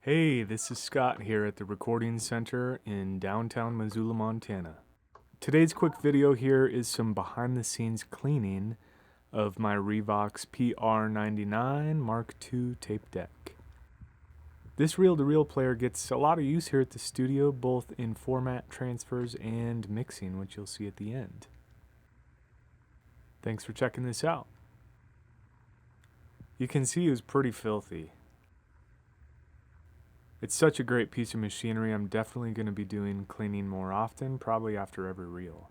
Hey, this is Scott here at the Recording Center in downtown Missoula, Montana. Today's quick video here is some behind the scenes cleaning of my Revox PR99 Mark II tape deck. This reel-to-reel player gets a lot of use here at the studio, both in format transfers and mixing, which you'll see at the end. Thanks for checking this out. You can see it was pretty filthy. It's such a great piece of machinery. I'm definitely going to be doing cleaning more often, probably after every reel.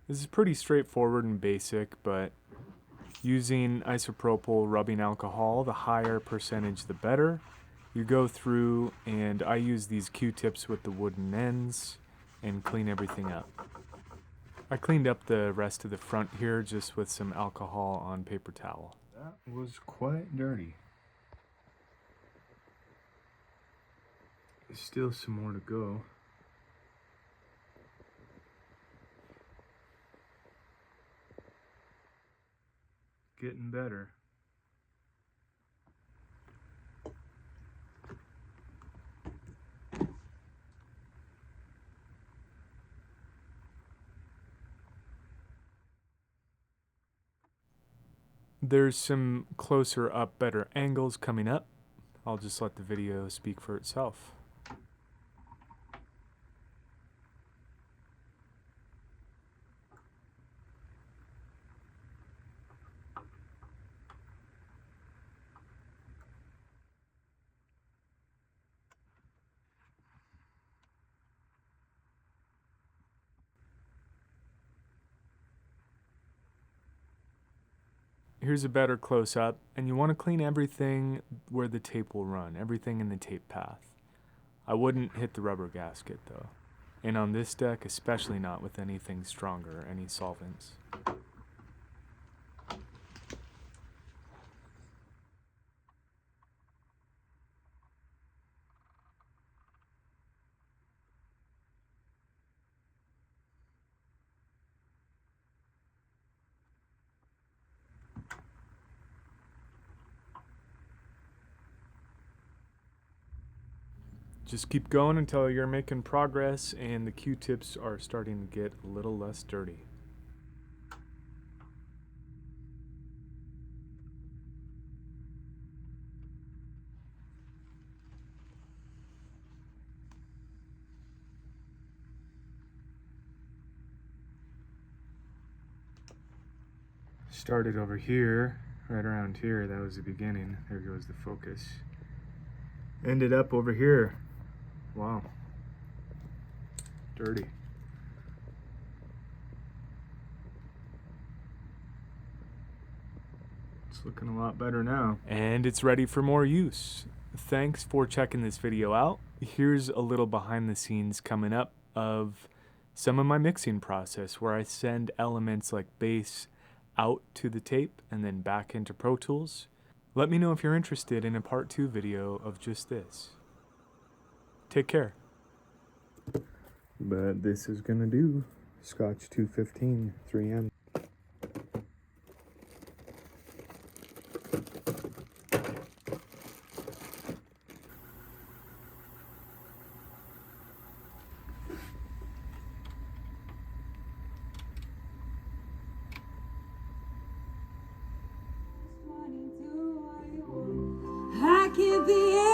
This is pretty straightforward and basic, but using isopropyl rubbing alcohol, the higher percentage the better. You go through, and I use these Q-tips with the wooden ends and clean everything up. I cleaned up the rest of the front here just with some alcohol on paper towel. That was quite dirty. There's still some more to go. Getting better. There's some closer up, better angles coming up. I'll just let the video speak for itself. Here's a better close-up, and you want to clean everything where the tape will run, everything in the tape path. I wouldn't hit the rubber gasket though, and on this deck especially not with anything stronger, any solvents. Just keep going until you're making progress and the Q-tips are starting to get a little less dirty. Started over here, right around here, that was the beginning. There goes the focus. Ended up over here. Wow. Dirty. It's looking a lot better now. And it's ready for more use. Thanks for checking this video out. Here's a little behind the scenes coming up of some of my mixing process where I send elements like bass out to the tape and then back into Pro Tools. Let me know if you're interested in a part 2 video of just this. Take care. But this is gonna do. Scotch 215 3M. I can't be